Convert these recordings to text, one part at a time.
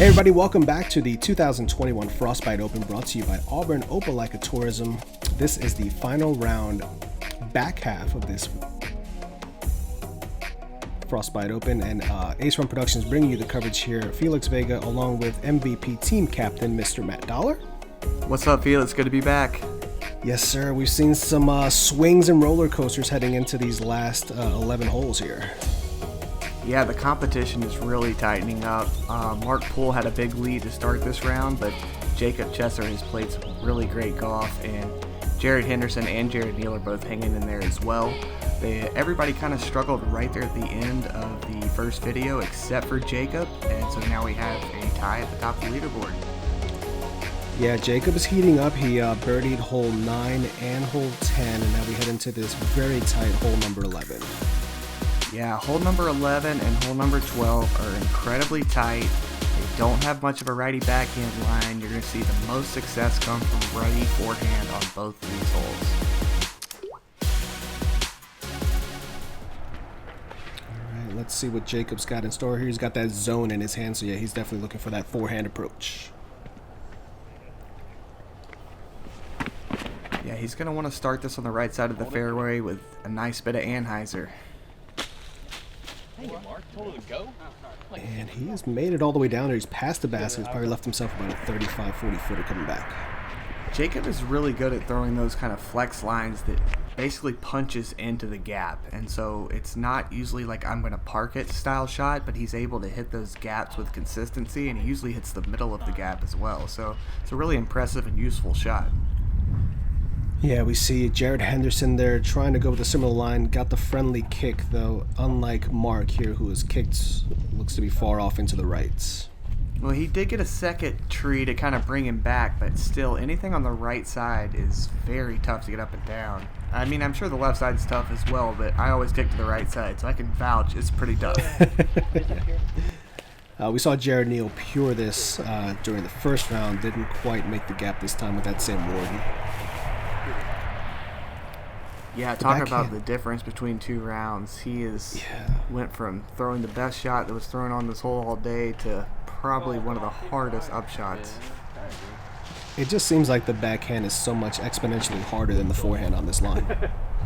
Hey everybody, welcome back to the 2021 Frostbite Open, brought to you by Auburn Opelika Tourism. This is the final round, back half of this Frostbite Open, and Run Productions bringing you the coverage here. Felix, Vega, along with MVP team captain Mr. Matt Dollar. What's up, Felix? Good to be back. Yes, sir. We've seen some swings and roller coasters heading into these last 11 holes here. Yeah, the competition is really tightening up. Mark Poole had a big lead to start this round, but Jacob Chesser has played some really great golf, and Jared Henderson and Jared Neal are both hanging in there as well. Everybody kind of struggled right there at the end of the first video, except for Jacob, and so now we have a tie at the top of the leaderboard. Yeah, Jacob is heating up. He birdied hole 9 and hole 10, and now we head into this very tight hole number 11. Yeah, hole number 11 and hole number 12 are incredibly tight. They don't have much of a righty backhand line. You're going to see the most success come from righty forehand on both of these holes. All right, let's see what Jacob's got in store here. He's got that zone in his hand, so yeah, he's definitely looking for that forehand approach. Yeah, he's going to want to start this on the right side of the fairway with a nice bit of Anheuser. And he has made it all the way down there. He's past the basket. He's probably left himself about a 35-40 footer coming back. Jacob is really good at throwing those kind of flex lines that basically punches into the gap. And so it's not usually like I'm going to park it style shot, but he's able to hit those gaps with consistency, and he usually hits the middle of the gap as well. So it's a really impressive and useful shot. Yeah, we see Jared Henderson there trying to go with a similar line. Got the friendly kick, though, unlike Mark here, who has kicked, looks to be far off into the right. Well, he did get a second tree to kind of bring him back, but still, anything on the right side is very tough to get up and down. I mean, I'm sure the left side is tough as well, but I always kick to the right side, so I can vouch it's pretty tough. We saw Jared Neal pure this during the first round. Didn't quite make the gap this time with that same warden. Yeah, talking about the difference between two rounds, he went from throwing the best shot that was thrown on this hole all day to probably one of the hardest upshots. It just seems like the backhand is so much exponentially harder than the forehand on this line.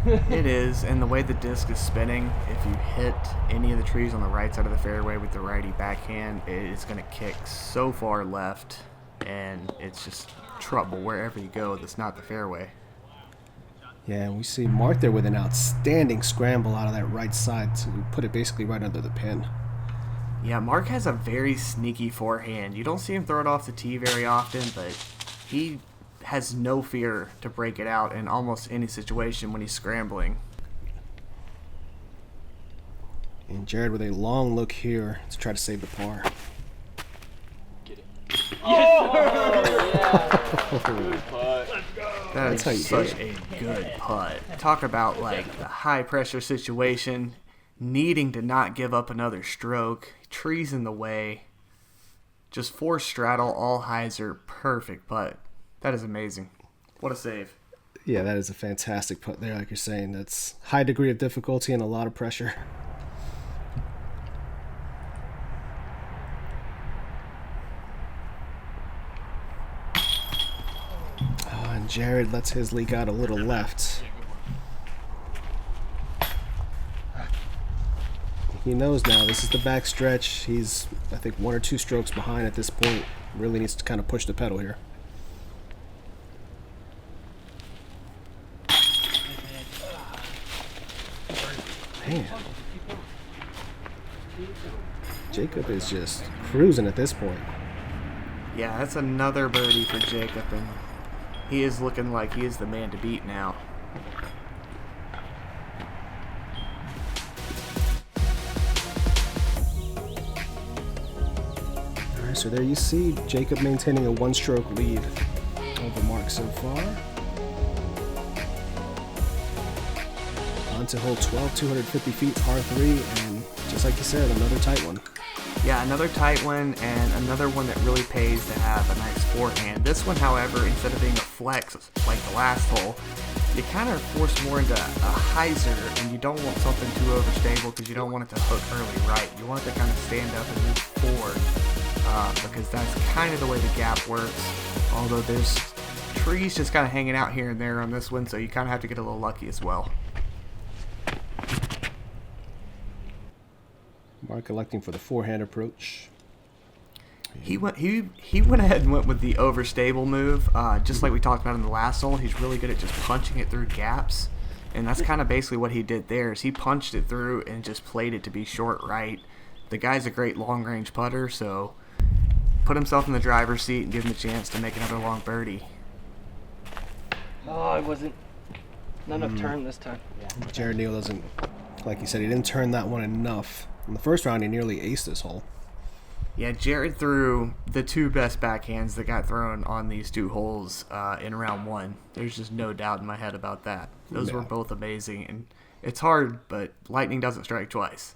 It is, and the way the disc is spinning, if you hit any of the trees on the right side of the fairway with the righty backhand, it's going to kick so far left, and it's just trouble wherever you go that's not the fairway. Yeah, and we see Mark there with an outstanding scramble out of that right side to put it basically right under the pin. Yeah, Mark has a very sneaky forehand. You don't see him throw it off the tee very often, but he has no fear to break it out in almost any situation when he's scrambling. And Jared with a long look here to try to save the par. Get it. Yes! That is such a good putt. Talk about like the high pressure situation, needing to not give up another stroke, trees in the way, just force straddle, all hyzer, perfect putt. That is amazing. What a save. Yeah, that is a fantastic putt there, like you're saying. That's high degree of difficulty and a lot of pressure. And Jared lets his leak out a little left. He knows now this is the back stretch. He's, I think, 1 or 2 strokes behind at this point. Really needs to kind of push the pedal here. Man. Jacob is just cruising at this point. Yeah, that's another birdie for Jacob, and he is looking like he is the man to beat now. All right, so there you see Jacob maintaining a 1-stroke lead over Mark so far. On to hole 12, 250 feet, par 3, and just like you said, another tight one. Yeah, another tight one, and another one that really pays to have a nice forehand. This one, however, instead of being a flex like the last hole, you kind of force more into a hyzer, and you don't want something too overstable because you don't want it to hook early right. You want it to kind of stand up and move forward. because that's kind of the way the gap works. Although there's trees just kind of hanging out here and there on this one, so you kind of have to get a little lucky as well. Mark electing for the forehand approach. He went ahead and went with the overstable move, just like we talked about in the last hole. He's really good at just punching it through gaps, and that's kind of basically what he did there. Is he punched it through and just played it to be short right. The guy's a great long-range putter, so put himself in the driver's seat and give him a chance to make another long birdie. Oh, I wasn't. Not enough turn this time. Jared Neal doesn't, like you said, he didn't turn that one enough. In the first round, he nearly aced this hole. Yeah, Jared threw the two best backhands that got thrown on these two holes in round one. There's just no doubt in my head about that. Those were both amazing, and it's hard, but lightning doesn't strike twice.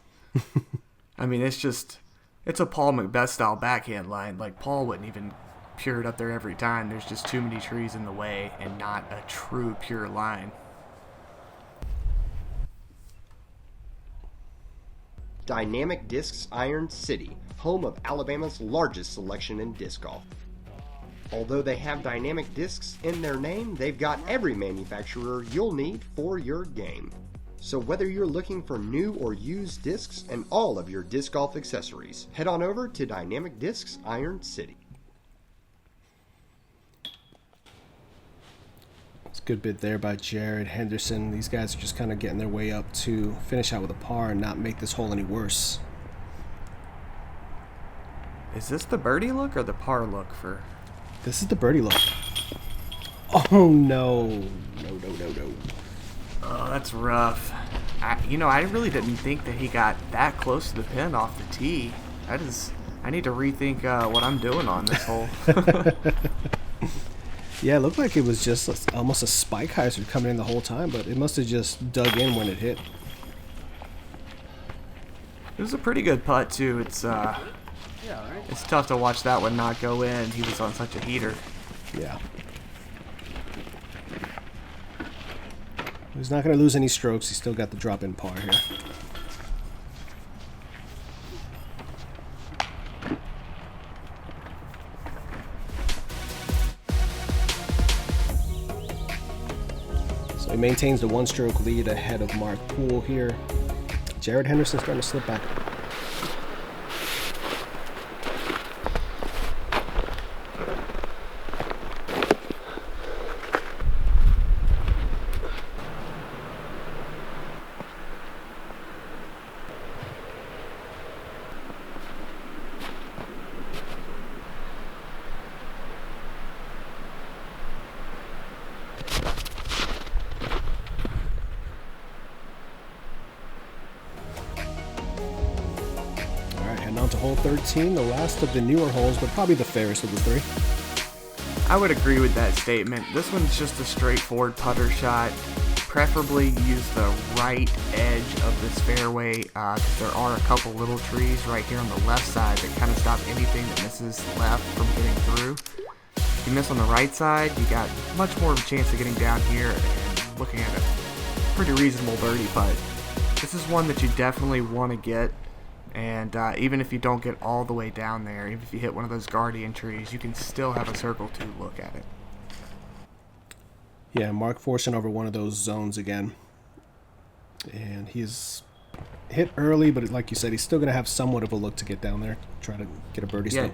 I mean, it's a Paul McBeth style backhand line. Like, Paul wouldn't even pure it up there every time. There's just too many trees in the way and not a true pure line. Dynamic Discs Iron City, home of Alabama's largest selection in disc golf. Although they have dynamic discs in their name, they've got every manufacturer you'll need for your game. So whether you're looking for new or used discs and all of your disc golf accessories, head on over to Dynamic Discs Iron City. It's a good bit there by Jared Henderson. These guys are just kind of getting their way up to finish out with a par and not make this hole any worse. Is this the birdie look or the par look for... This is the birdie look. Oh, no. No. Oh, that's rough. I really didn't think that he got that close to the pin off the tee. I need to rethink what I'm doing on this hole. Yeah, it looked like it was just almost a spike hyzer coming in the whole time, but it must have just dug in when it hit. It was a pretty good putt, too. It's tough to watch that one not go in. He was on such a heater. Yeah. He's not going to lose any strokes. He's still got the drop-in par here. So he maintains the one-stroke lead ahead of Mark Poole here. Jared Henderson starting to slip back. On to hole 13, the last of the newer holes, but probably the fairest of the three. I would agree with that statement. This one's just a straightforward putter shot. Preferably use the right edge of this fairway because there are a couple little trees right here on the left side that kind of stop anything that misses left from getting through. If you miss on the right side, you got much more of a chance of getting down here and looking at a pretty reasonable birdie putt. This is one that you definitely want to get. And even if you don't get all the way down there, even if you hit one of those guardian trees, you can still have a circle to look at it. Yeah, Mark forcing over one of those zones again. And he's hit early, but like you said, he's still going to have somewhat of a look to get down there, try to get a birdie still.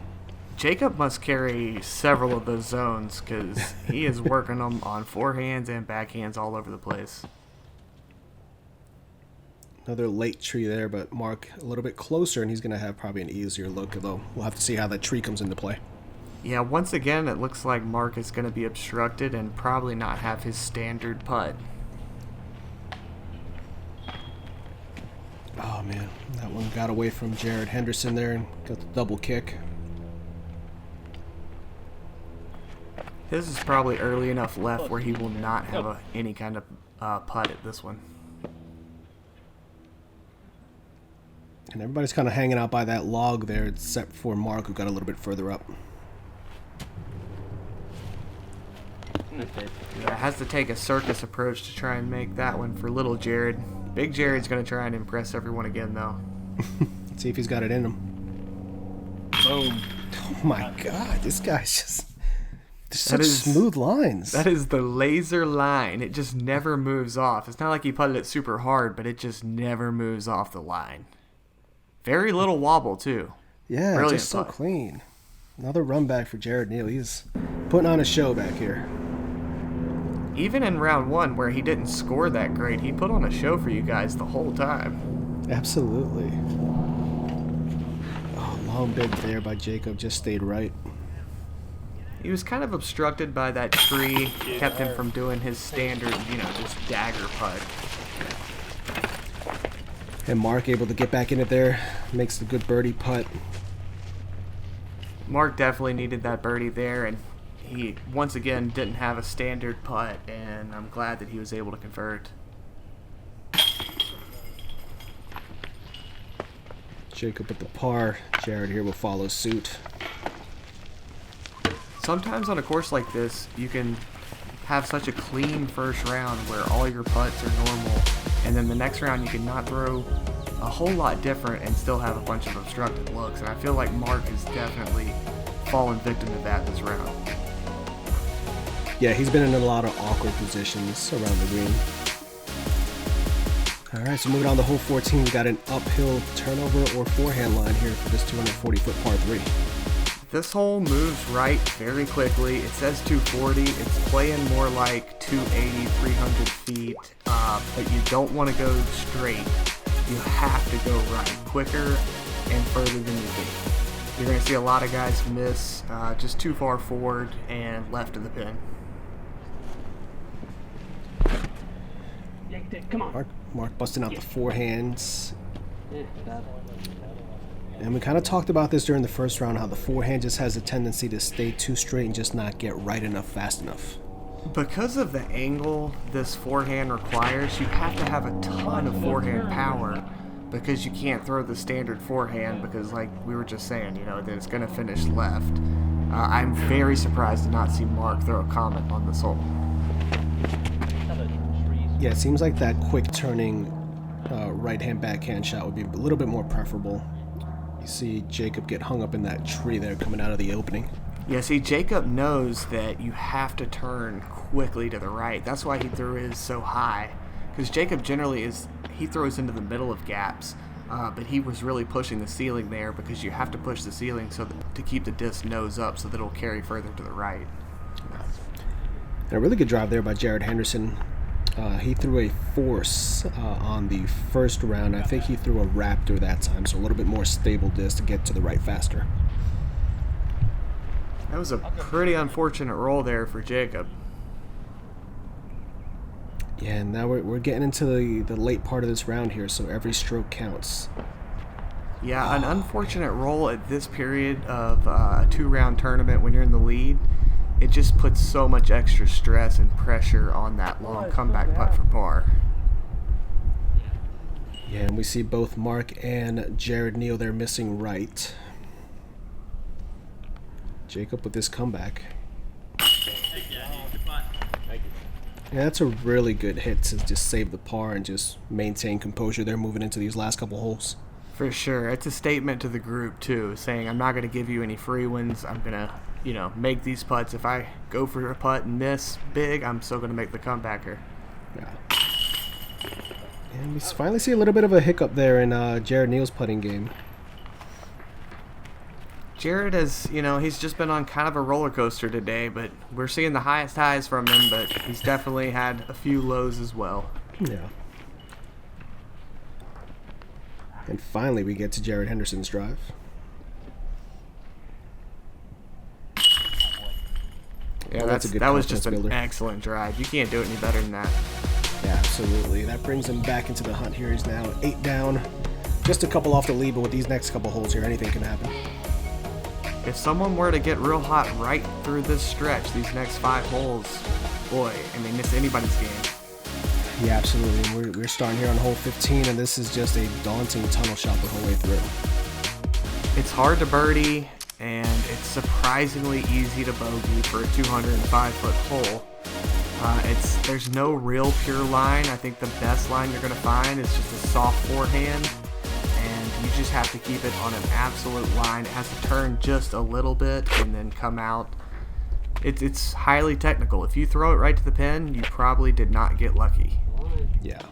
Jacob must carry several of those zones because he is working them on forehands and backhands all over the place. Another late tree there, but Mark a little bit closer, and he's going to have probably an easier look, though we'll have to see how that tree comes into play. Yeah, once again, it looks like Mark is going to be obstructed and probably not have his standard putt. Oh, man. That one got away from Jared Henderson there and got the double kick. This is probably early enough left where he will not have any kind of putt at this one. And everybody's kind of hanging out by that log there, except for Mark, who got a little bit further up. Yeah, it has to take a circus approach to try and make that one for little Jared. Big Jared's going to try and impress everyone again, though. Let's see if he's got it in him. Boom. Oh my God, this guy's just there's That such is- smooth lines. That is the laser line. It just never moves off. It's not like he putted it super hard, but it just never moves off the line. Very little wobble, too. Yeah, Brilliant just so putt. clean. Another run back for Jared Neal. He's putting on a show back here. Even in round one, where he didn't score that great, he put on a show for you guys the whole time. Absolutely. Oh, long bid there by Jacob. Just stayed right. He was kind of obstructed by that tree, kept him from doing his standard, just dagger putt. And Mark able to get back in it there. Makes the good birdie putt. Mark definitely needed that birdie there, and he once again didn't have a standard putt, and I'm glad that he was able to convert. Jacob with the par. Jared here will follow suit. Sometimes on a course like this, you can have such a clean first round where all your putts are normal, and then the next round you can not throw a whole lot different and still have a bunch of obstructed looks. And I feel like Mark has definitely fallen victim to that this round. Yeah, he's been in a lot of awkward positions around the green. Alright, so moving on to hole 14, we got an uphill turnover or forehand line here for this 240-foot par 3. This hole moves right very quickly. It says 240. It's playing more like 280, 300 feet, but you don't want to go straight. You have to go right, quicker and further than you think. You're going to see a lot of guys miss just too far forward and left of the pin. Come on. Mark busting out the forehands. Yeah, got it. And we kind of talked about this during the first round, how the forehand just has a tendency to stay too straight and just not get right enough fast enough. Because of the angle this forehand requires, you have to have a ton of forehand power because you can't throw the standard forehand because, like we were just saying, that it's going to finish left. I'm very surprised to not see Mark throw a comment on this hole. Yeah, it seems like that quick turning right-hand backhand shot would be a little bit more preferable. You see Jacob get hung up in that tree there coming out of the opening. Yeah, see, Jacob knows that you have to turn quickly to the right. That's why he threw his so high. Because Jacob generally he throws into the middle of gaps, but he was really pushing the ceiling there because you have to push the ceiling to keep the disc nose up so that it'll carry further to the right. And a really good drive there by Jared Hendersen. He threw a force on the first round. I think he threw a Raptor that time, so a little bit more stable disc to get to the right faster. That was a pretty unfortunate roll there for Jacob. Yeah, and now we're getting into the late part of this round here, so every stroke counts. Yeah, an unfortunate roll at this period of a two-round tournament when you're in the lead. It just puts so much extra stress and pressure on that long comeback putt for par. Yeah, and we see both Mark and Jared Neal there missing right. Jacob with this comeback. Yeah, that's a really good hit to just save the par and just maintain composure there moving into these last couple holes. For sure. It's a statement to the group, too, saying I'm not going to give you any free ones. I'm going to, make these putts. If I go for a putt and miss big, I'm still going to make the comebacker. Yeah. And we finally see a little bit of a hiccup there in Jared Neal's putting game. Jared has, he's just been on kind of a roller coaster today, but we're seeing the highest highs from him, but he's definitely had a few lows as well. Yeah. And finally we get to Jared Henderson's drive. Yeah, Oh, that's a good that was confidence just an builder. excellent drive. You can't do it any better than that. Yeah, absolutely. That brings him back into the hunt here. He's now 8 down. Just a couple off the lead, but with these next couple holes here, anything can happen. If someone were to get real hot right through this stretch, these next 5 holes, boy, it's anybody's game. Yeah, absolutely. We're starting here on hole 15, and this is just a daunting tunnel shot the whole way through. It's hard to birdie, and it's surprisingly easy to bogey for a 205-foot hole. There's no real pure line. I think the best line you're going to find is just a soft forehand, and you just have to keep it on an absolute line. It has to turn just a little bit and then come out. It's highly technical. If you throw it right to the pin, you probably did not get lucky. Yeah.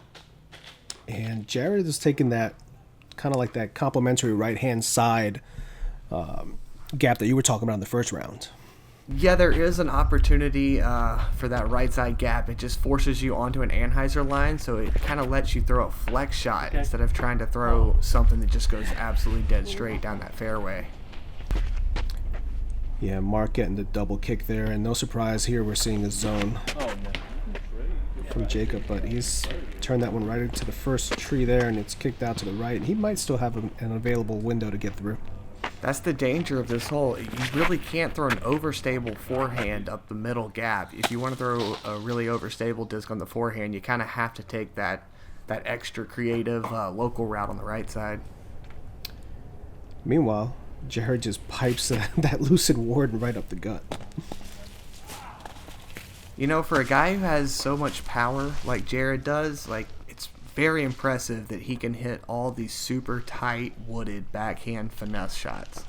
And Jared is taking that kind of like that complementary right-hand side gap that you were talking about in the first round. Yeah, there is an opportunity for that right side gap. It just forces you onto an Anheuser line, so it kind of lets you throw a flex shot instead of trying to throw something that just goes absolutely dead straight down that fairway. Yeah, Mark getting the double kick there, and no surprise here we're seeing a zone from Jacob, but he's turned that one right into the first tree there, and it's kicked out to the right, and he might still have an available window to get through. That's the danger of this hole. You really can't throw an overstable forehand up the middle gap. If you want to throw a really overstable disc on the forehand, you kind of have to take that extra creative local route on the right side. Meanwhile, Jared just pipes that Lucid Warden right up the gut. You know, for a guy who has so much power like Jared does, like, it's very impressive that he can hit all these super tight wooded backhand finesse shots.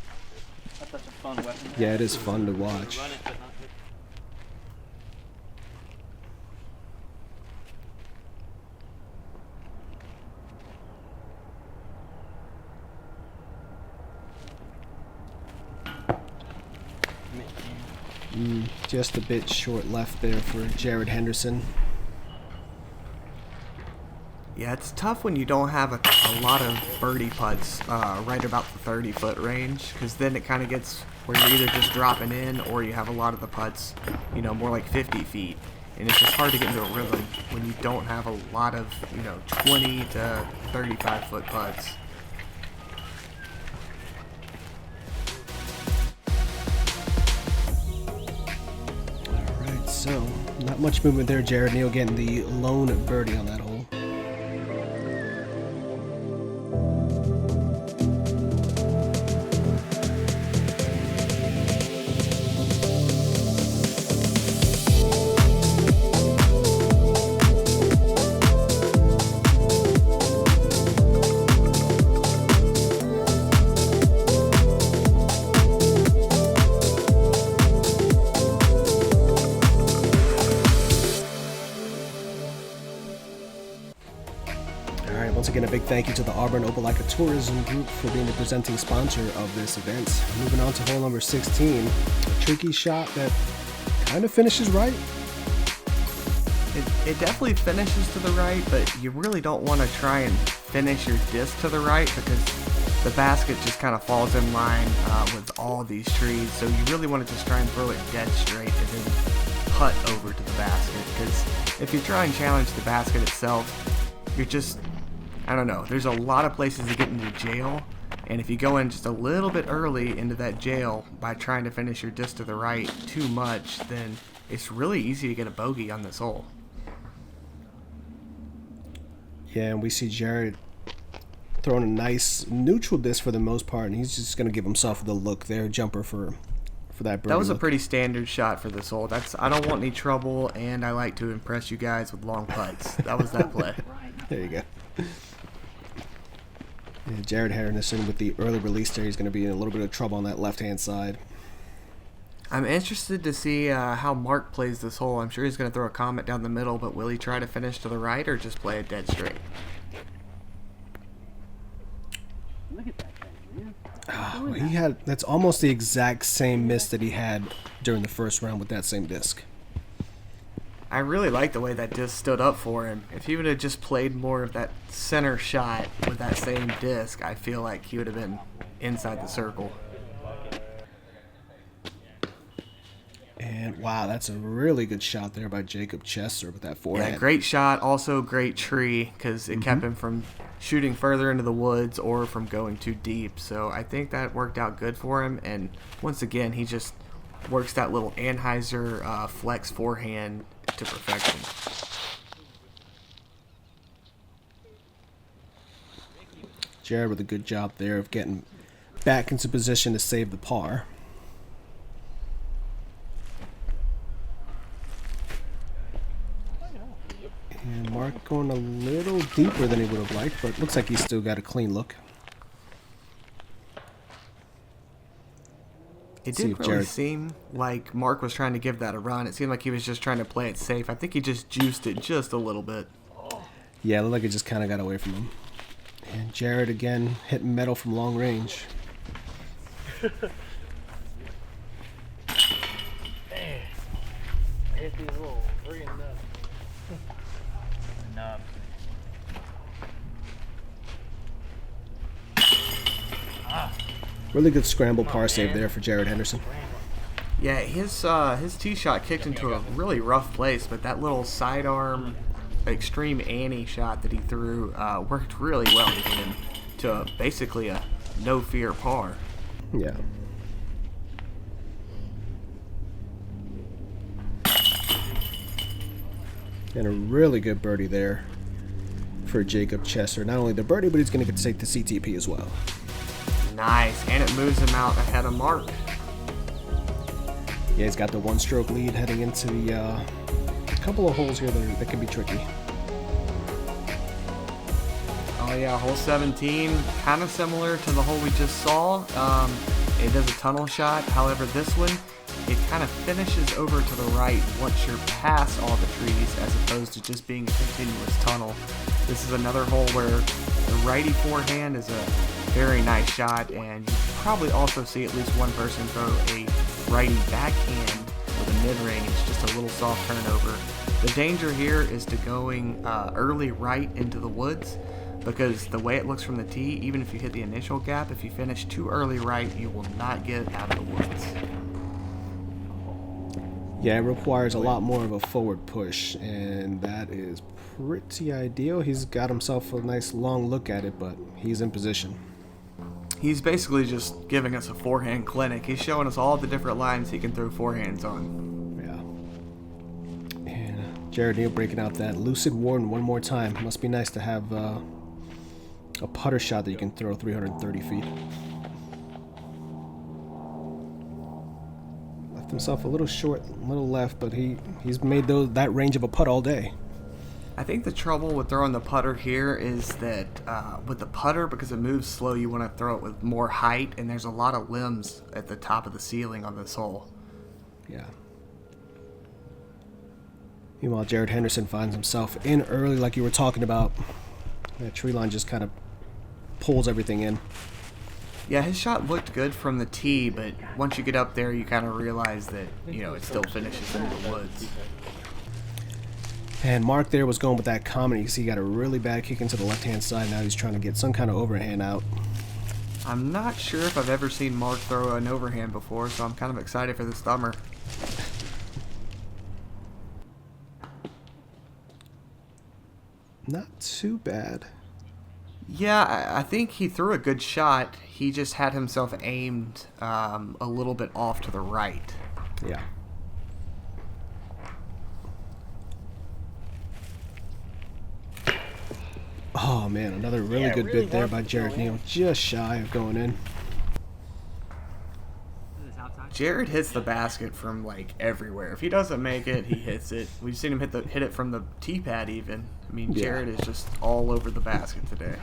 That's such a fun weapon. Yeah, it is fun to watch. Run it, but not Just a bit short left there for Jared Henderson. Yeah, it's tough when you don't have a lot of birdie putts right about the 30-foot range, because then it kind of gets where you're either just dropping in or you have a lot of the putts, you know, more like 50 feet. And it's just hard to get into a rhythm when you don't have a lot of, you know, 20 to 35-foot putts. Alright, so not much movement there. Jared Neal getting the lone birdie on that hole. Once again, a big thank you to the Auburn Opelika Tourism Group for being the presenting sponsor of this event. Moving on to hole number 16, a tricky shot that kind of finishes right. It definitely finishes to the right, but you really don't want to try and finish your disc to the right because the basket just kind of falls in line with all these trees. So you really want to just try and throw it dead straight and then putt over to the basket, because if you try and challenge the basket itself, you're just, I don't know, there's a lot of places to get into jail, and if you go in just a little bit early into that jail by trying to finish your disc to the right too much, then it's really easy to get a bogey on this hole. Yeah, and we see Jared throwing a nice neutral disc for the most part, and he's just going to give himself the look there, jumper for that birdie. That was a look. pretty standard shot for this hole. I don't want any trouble, and I like to impress you guys with long putts. That was that play. There you go. Yeah, Jared Henderson with the early release there. He's going to be in a little bit of trouble on that left-hand side. I'm interested to see how Mark plays this hole. I'm sure he's going to throw a comet down the middle, but will he try to finish to the right or just play it dead straight? Look at that thing, man. Well, that's almost the exact same miss that he had during the first round with that same disc. I really like the way that disc stood up for him. If he would have just played more of that center shot with that same disc, I feel like he would have been inside the circle. And wow, that's a really good shot there by Jacob Chester with that forehand. Yeah, great shot. Also great tree because it kept him from shooting further into the woods or from going too deep. So I think that worked out good for him. And once again, he just works that little Anheuser flex forehand to perfection. Jared with a good job there of getting back into position to save the par. And Mark going a little deeper than he would have liked, but looks like he's still got a clean look. It See didn't if really Jared- seem like Mark was trying to give that a run. It seemed like he was just trying to play it safe. I think he just juiced it just a little bit. Yeah, it looked like it just kind of got away from him. And Jared again hitting metal from long range. Hit these little friggin' nuts. Knobs. Really good scramble par save there for Jared Henderson. Yeah, his tee shot kicked into a really rough place, but that little sidearm extreme Annie shot that he threw worked really well to get him to basically a no fear par. Yeah. And a really good birdie there for Jacob Chesser. Not only the birdie, but he's going to get to take the CTP as well. Nice, and it moves him out ahead of Mark. Yeah, he's got the one-stroke lead heading into the couple of holes here that can be tricky. Oh yeah, hole 17, kind of similar to the hole we just saw. It does a tunnel shot. However, this one, it kind of finishes over to the right once you're past all the trees, as opposed to just being a continuous tunnel. This is another hole where the righty forehand is a very nice shot, and you probably also see at least one person throw a righty backhand with a mid-range, just a little soft turnover. The danger here is to going early right into the woods, because the way it looks from the tee, even if you hit the initial gap, if you finish too early right, you will not get out of the woods. Yeah, it requires a lot more of a forward push, and that is pretty ideal. He's got himself a nice long look at it, but he's in position. He's basically just giving us a forehand clinic. He's showing us all the different lines he can throw forehands on. Yeah. And Jared Neal breaking out that Lucid Warden one more time. Must be nice to have a putter shot that you can throw 330 feet. Left himself a little short, a little left, but he's made that range of a putt all day. I think the trouble with throwing the putter here is that with the putter, because it moves slow, you want to throw it with more height, and there's a lot of limbs at the top of the ceiling on this hole. Yeah. Meanwhile, Jared Henderson finds himself in early, like you were talking about. That tree line just kind of pulls everything in. Yeah, his shot looked good from the tee, but once you get up there, you kind of realize that, it still finishes into the woods. And Mark there was going with that comment. You see he got a really bad kick into the left-hand side. Now he's trying to get some kind of overhand out. I'm not sure if I've ever seen Mark throw an overhand before, so I'm kind of excited for this summer. Not too bad. Yeah, I think he threw a good shot. He just had himself aimed a little bit off to the right. Yeah. Oh man, another really good bid there by Jared Neal. Just shy of going in. Jared hits the basket from everywhere. If he doesn't make it, he hits it. We've seen him hit it from the tee pad even. I mean, Jared is just all over the basket today.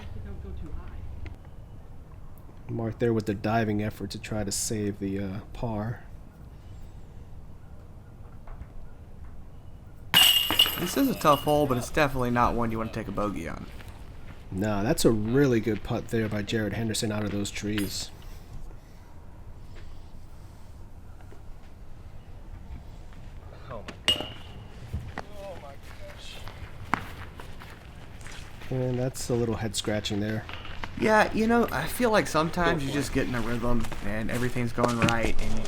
Mark there with the diving effort to try to save the par. This is a tough hole, but it's definitely not one you want to take a bogey on. No, that's a really good putt there by Jared Henderson out of those trees. Oh my gosh. Oh my gosh. And that's a little head scratching there. Yeah, I feel like sometimes you just get in a rhythm and everything's going right and you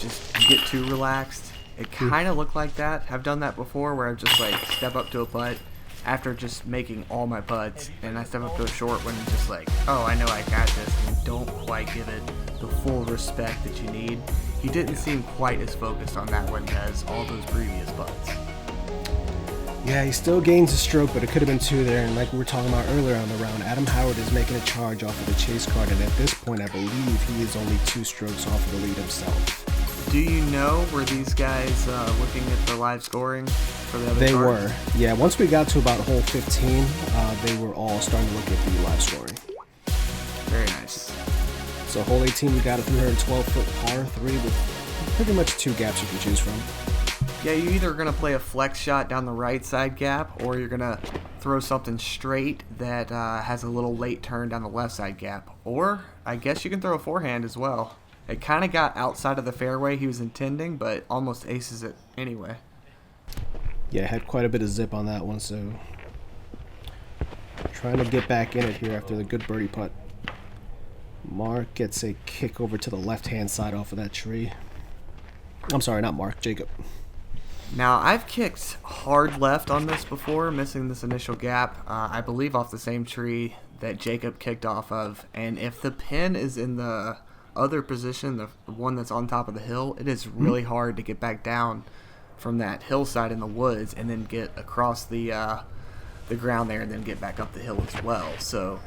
get too relaxed. It kind of looked like that. I've done that before where I've just step up to a putt after just making all my putts, and I step up to a short one and just oh, I know I got this, and don't quite give it the full respect that you need. He didn't seem quite as focused on that one as all those previous putts. Yeah, he still gains a stroke, but it could have been two there. And like we were talking about earlier on the round, Adam Howard is making a charge off of the chase card, and at this point, I believe he is only 2 strokes off of the lead himself. Do you know, were these guys looking at the live scoring for the other They card? were. Yeah, once we got to about hole 15, they were all starting to look at the live scoring. Very nice. So hole 18, we got a 312-foot par 3 with pretty much two gaps you can choose from. Yeah, you're either going to play a flex shot down the right side gap, or you're going to throw something straight that has a little late turn down the left side gap. Or, I guess you can throw a forehand as well. It kind of got outside of the fairway he was intending, but almost aces it anyway. Yeah, had quite a bit of zip on that one, so trying to get back in it here after the good birdie putt. Mark gets a kick over to the left-hand side off of that tree. I'm sorry, not Mark, Jacob. Now, I've kicked hard left on this before, missing this initial gap, I believe off the same tree that Jacob kicked off of. And if the pin is in the other position, the one that's on top of the hill, it is really hard to get back down from that hillside in the woods and then get across the ground there and then get back up the hill as well. So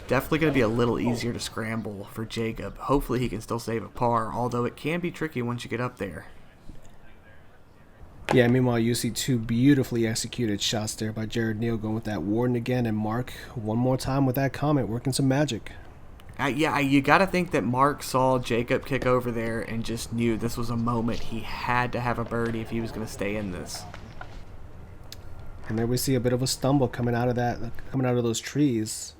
definitely going to be a little easier to scramble for Jacob. Hopefully he can still save a par, although it can be tricky once you get up there. Yeah, meanwhile, you see two beautifully executed shots there by Jared Neal, going with that Warden again, and Mark one more time with that comment, working some magic. Yeah, you got to think that Mark saw Jacob kick over there and just knew this was a moment he had to have a birdie if he was going to stay in this. And there we see a bit of a stumble coming out of those trees.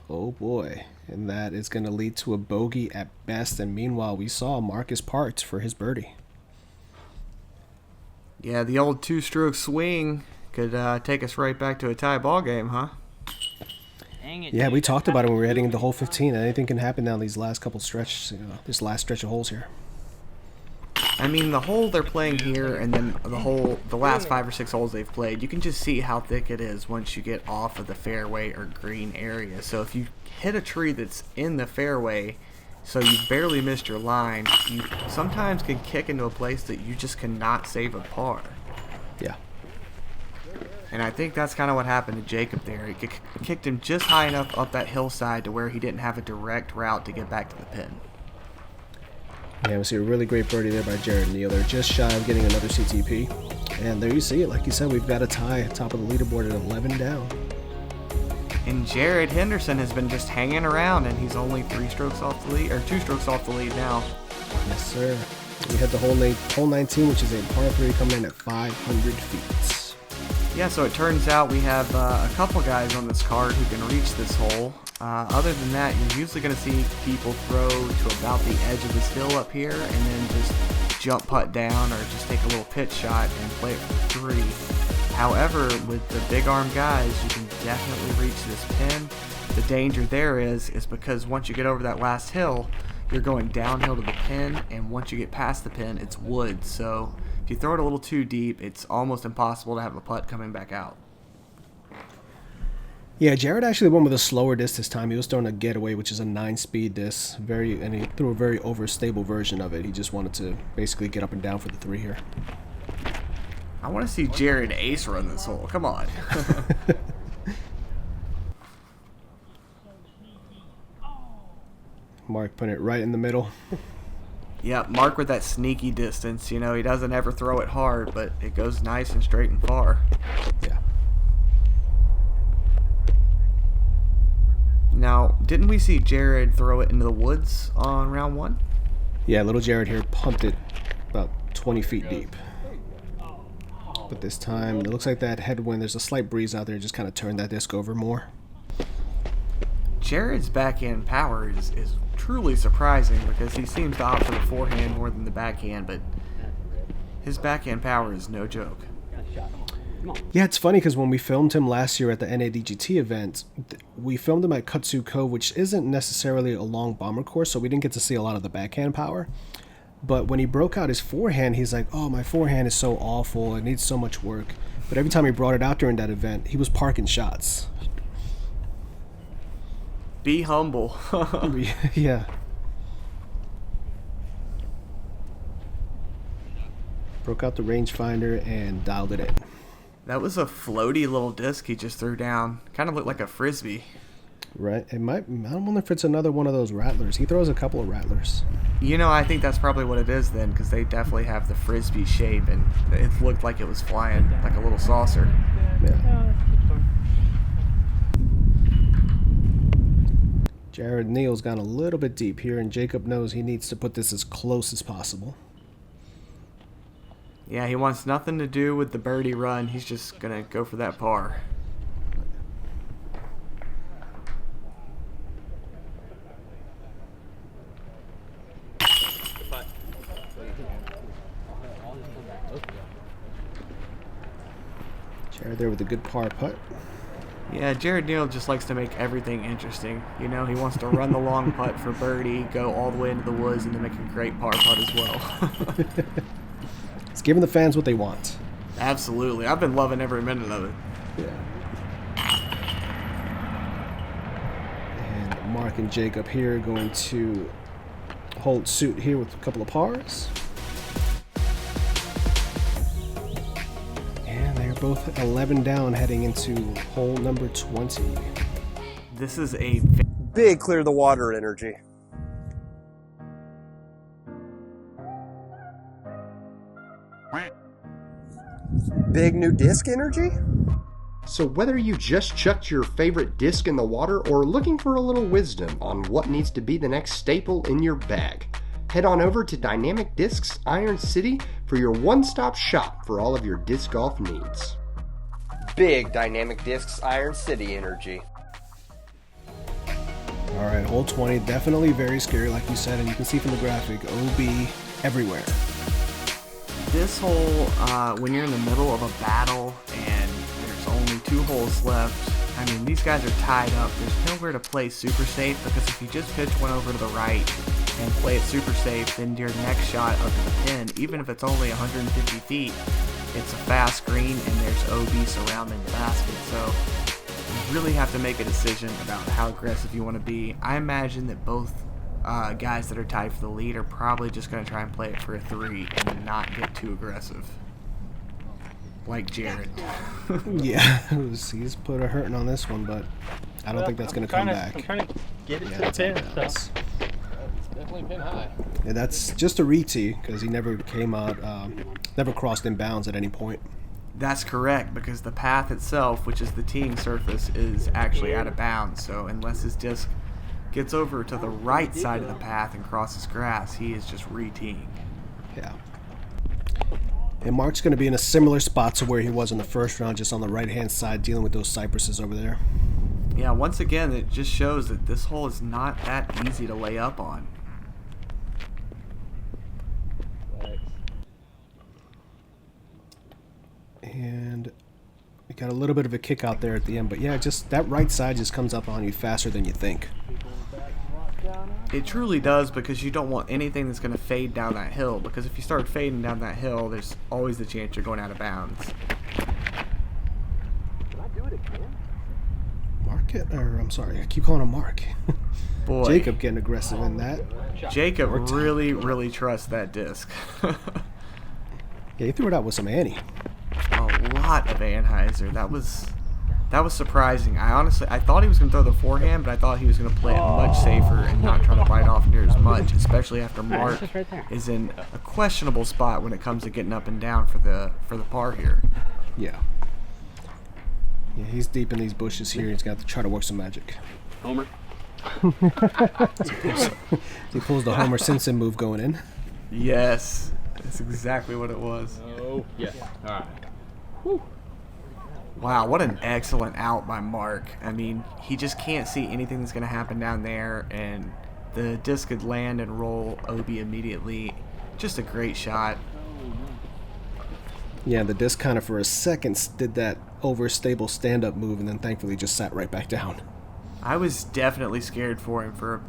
Oh boy. And that is going to lead to a bogey at best. And meanwhile, we saw Marcus Parts for his birdie. Yeah, the old two-stroke swing could take us right back to a tie ball game, huh? Dang it. Yeah, we talked about it when we were heading into hole 15. Anything can happen down these last couple this last stretch of holes here. I mean, the hole they're playing here and then the last 5 or 6 holes they've played, you can just see how thick it is once you get off of the fairway or green area. So if you hit a tree that's in the fairway, so you barely missed your line, you sometimes can kick into a place that you just cannot save a par. Yeah. And I think that's kind of what happened to Jacob there. It kicked him just high enough up that hillside to where he didn't have a direct route to get back to the pin. Yeah, we see a really great birdie there by Jared Neal. They're just shy of getting another CTP. And there you see it. Like you said, we've got a tie top of the leaderboard at 11 down. And Jared Hendersen has been just hanging around, and he's only 3 strokes off the lead, or 2 strokes off the lead now. Yes, sir. We head to hole 19, which is a par 3 coming in at 500 feet. Yeah, so it turns out we have a couple guys on this card who can reach this hole. Other than that, you're usually going to see people throw to about the edge of this hill up here and then just jump putt down or just take a little pitch shot and play it for 3. However, with the big arm guys, you can definitely reach this pin. The danger there is because once you get over that last hill, you're going downhill to the pin, and once you get past the pin, it's wood. So if you throw it a little too deep, it's almost impossible to have the putt coming back out. Yeah, Jared actually went with a slower disc this time. He was throwing a getaway, which is a 9-speed disc. And he threw a very overstable version of it. He just wanted to basically get up and down for the 3 here. I want to see Jared ace run this hole. Come on. Mark putting it right in the middle. Yeah, Mark with that sneaky distance. You know, he doesn't ever throw it hard, but it goes nice and straight and far. Yeah. Now, didn't we see Jared throw it into the woods on round 1? Yeah, little Jared here pumped it about 20 feet deep. But this time, it looks like that headwind, there's a slight breeze out there, just kind of turned that disc over more. Jared's backhand power is truly surprising because he seems to opt for the forehand more than the backhand, but his backhand power is no joke. Yeah, it's funny because when we filmed him last year at the NADGT event, we filmed him at Kutsu Cove, which isn't necessarily a long bomber course, so we didn't get to see a lot of the backhand power. But when he broke out his forehand, he's like, oh, my forehand is so awful, it needs so much work. But every time he brought it out during that event, he was parking shots. Be humble. Yeah. Broke out the rangefinder and dialed it in. That was a floaty little disc he just threw down. Kind of looked like a frisbee. Right. I don't wonder if it's another one of those rattlers. He throws a couple of rattlers. You know, I think that's probably what it is then, because they definitely have the frisbee shape, and it looked like it was flying like a little saucer. Yeah. Jared Neal's gone a little bit deep here, and Jacob knows he needs to put this as close as possible. Yeah, he wants nothing to do with the birdie run. He's just going to go for that par. Jared there with a good par putt. Yeah, Jared Neal just likes to make everything interesting. You know, he wants to run the long putt for birdie, go all the way into the woods, and then make a great par putt as well. It's giving the fans what they want. Absolutely. I've been loving every minute of it. Yeah. And Mark and Jacob here going to hold suit here with a couple of pars. And they're both 11 down heading into hole number 20. This is a Big clear the water energy. Big new disc energy? So whether you just chucked your favorite disc in the water or looking for a little wisdom on what needs to be the next staple in your bag, head on over to Dynamic Discs Iron City for your one-stop shop for all of your disc golf needs. Big Dynamic Discs Iron City energy. All right, hole 20, definitely very scary, like you said, and you can see from the graphic, OB everywhere. This hole, when you're in the middle of a battle and there's only 2 holes left, I mean, these guys are tied up. There's nowhere to play super safe, because if you just pitch one over to the right and play it super safe, then your next shot up to the pin, even if it's only 150 feet, it's a fast green and there's OB surrounding the basket. So you really have to make a decision about how aggressive you want to be. I imagine that both guys that are tied for the lead are probably just going to try and play it for a 3 and not get too aggressive. Like Jared. Yeah, he's put a hurting on this one, but I don't think that's going to come back. I'm trying to get it Yeah, to the that's pin. out of bounds. So. It's definitely pin high. Yeah, that's just a re-tee because he never came out, never crossed in bounds at any point. That's correct, because the path itself, which is the teeing surface, is actually out of bounds. So unless his disc gets over to the right side of the path and crosses grass, he is just re-teeing. Yeah. And Mark's going to be in a similar spot to where he was in the first round, just on the right-hand side, dealing with those cypresses over there. Yeah, once again, it just shows that this hole is not that easy to lay up on. And we got a little bit of a kick out there at the end, but yeah, just that right side just comes up on you faster than you think. It truly does, because you don't want anything that's going to fade down that hill, because if you start fading down that hill, there's always the chance you're going out of bounds. Mark, or I'm sorry, I keep calling him Mark. Boy, Jacob getting aggressive in that. Jacob really trusts that disc. Yeah, he threw it out with some Annie. A lot of Anheuser. That was surprising. I thought he was going to throw the forehand, but I thought he was going to play it much safer and not try to bite off near as much, especially after Mark is in a questionable spot when it comes to getting up and down for the par here. Yeah. Yeah, he's deep in these bushes here. He's got to try to work some magic. Homer. He pulls the Homer Simpson move going in. Yes, that's exactly what it was. Oh, yes. All right. Wow, what an excellent out by Mark. I mean, he just can't see anything that's going to happen down there, and the disc could land and roll OB immediately. Just a great shot. Yeah, the disc kind of for a second did that overstable stand-up move, and then thankfully just sat right back down. I was definitely scared for him for,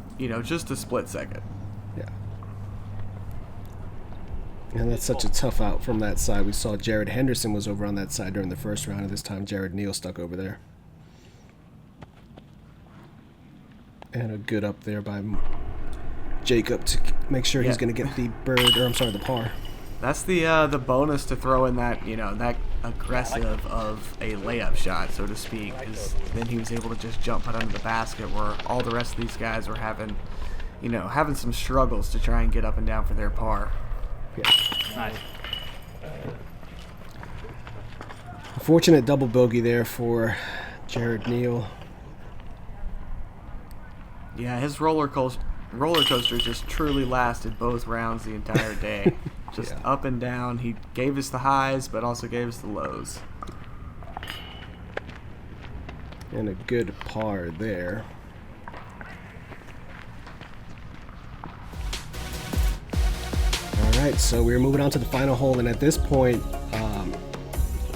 just a split second. Yeah. And that's such a tough out from that side. We saw Jared Hendersen was over on that side during the first round, and this time Jared Neal stuck over there. And a good up there by Jacob to make sure he's going to get the the par. That's the bonus to throw in that, that aggressive of a layup shot, so to speak, because then he was able to just jump out under the basket where all the rest of these guys were having some struggles to try and get up and down for their par. Yeah. Nice. Fortunate double bogey there for Jared Neal. Yeah, his roller coaster just truly lasted both rounds the entire day. Just up and down. He gave us the highs, but also gave us the lows. And a good par there. Alright, so we're moving on to the final hole, and at this point,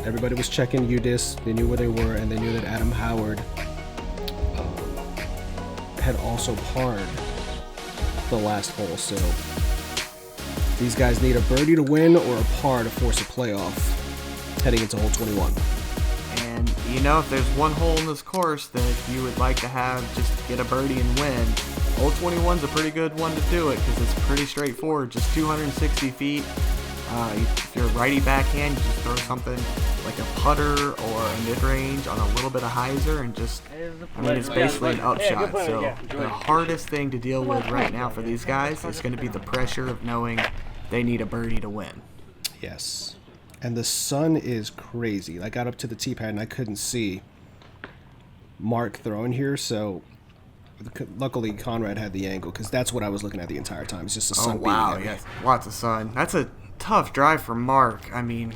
everybody was checking UDIS. They knew where they were, and they knew that Adam Howard had also parred the last hole, so these guys need a birdie to win or a par to force a playoff heading into hole 21. And you know, if there's one hole in this course that you would like to have just get a birdie and win, hole 21's a pretty good one to do it because it's pretty straightforward, just 260 feet. If you're a righty backhand, you just throw something like a putter or a mid-range on a little bit of hyzer and just, I mean, it's basically an upshot. So the hardest thing to deal with right now for these guys is going to be the pressure of knowing they need a birdie to win. Yes. And the sun is crazy. I got up to the tee pad and I couldn't see Mark throwing here, so luckily Conrad had the angle because that's what I was looking at the entire time. It's just the sun beating at me. Yes, lots of sun. That's a tough drive for Mark. I mean,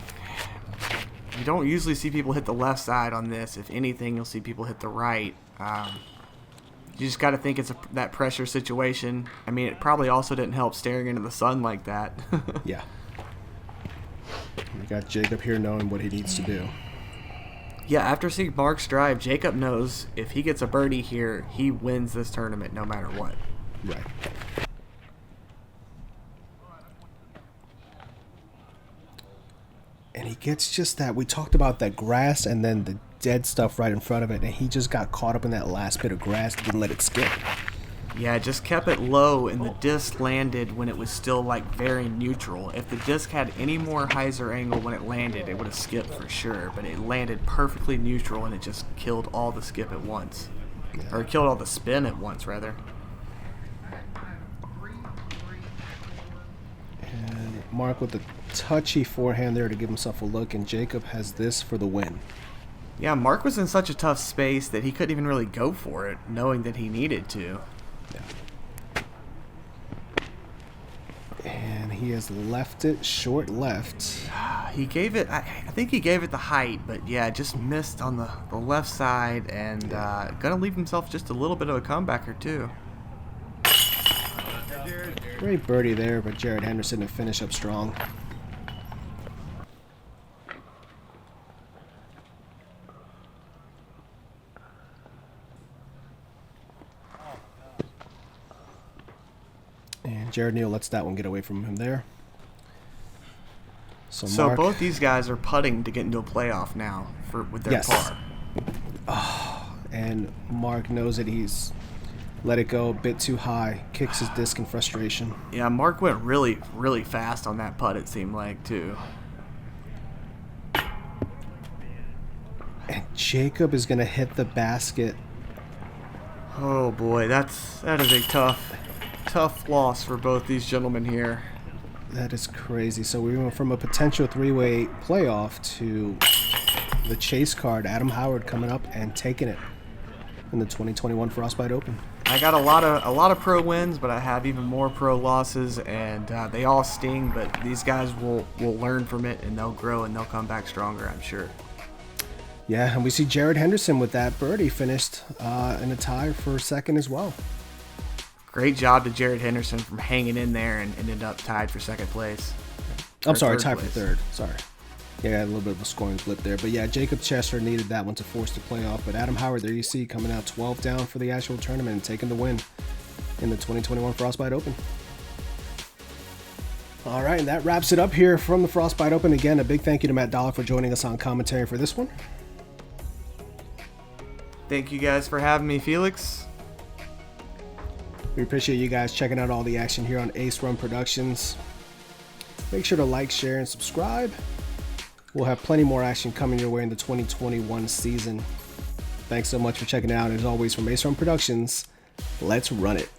you don't usually see people hit the left side on this. If anything, you'll see people hit the right. You just got to think it's that pressure situation. I mean, it probably also didn't help staring into the sun like that. Yeah. We got Jacob here knowing what he needs to do. Yeah, after seeing Mark's drive, Jacob knows if he gets a birdie here, he wins this tournament no matter what. Right. And he gets just that. We talked about that grass and then the dead stuff right in front of it, and he just got caught up in that last bit of grass, didn't let it skip. Yeah, just kept it low, and the disc landed when it was still like very neutral. If the disc had any more hyzer angle when it landed, it would have skipped for sure, but it landed perfectly neutral and it just killed all the skip at once. Yeah. Or killed all the spin at once, rather. And Mark with the touchy forehand there to give himself a look, and Jacob has this for the win. Yeah, Mark was in such a tough space that he couldn't even really go for it, knowing that he needed to. Yeah. And he has left it short left. He gave it, I think he gave it the height, but yeah, just missed on the left side, and gonna leave himself just a little bit of a comebacker too. Great birdie there, but Jared Henderson to finish up strong. And Jared Neal lets that one get away from him there. So Mark, both these guys are putting to get into a playoff now with their par. Oh, and Mark knows that he's let it go a bit too high, kicks his disc in frustration. Yeah, Mark went really, really fast on that putt, it seemed like, too. And Jacob is going to hit the basket. Oh boy, that is a tough loss for both these gentlemen here. That is crazy. So we went from a potential three-way playoff to the chase card, Adam Howard coming up and taking it in the 2021 Frostbite Open. I got a lot of pro wins, but I have even more pro losses, and they all sting. But these guys will learn from it, and they'll grow, and they'll come back stronger, I'm sure. Yeah, and we see Jared Henderson with that birdie finished in a tie for second as well. Great job to Jared Henderson from hanging in there and ended up tied for second place. I'm sorry, tied for third. Sorry. Yeah, a little bit of a scoring flip there. But yeah, Jacob Chester needed that one to force the playoff. But Adam Howard, there you see, coming out 12 down for the actual tournament and taking the win in the 2021 Frostbite Open. All right, and that wraps it up here from the Frostbite Open. Again, a big thank you to Matt Dollar for joining us on commentary for this one. Thank you guys for having me, Felix. We appreciate you guys checking out all the action here on Ace Run Productions. Make sure to like, share, and subscribe. We'll have plenty more action coming your way in the 2021 season. Thanks so much for checking out. As always, from Ace Run Productions, let's run it.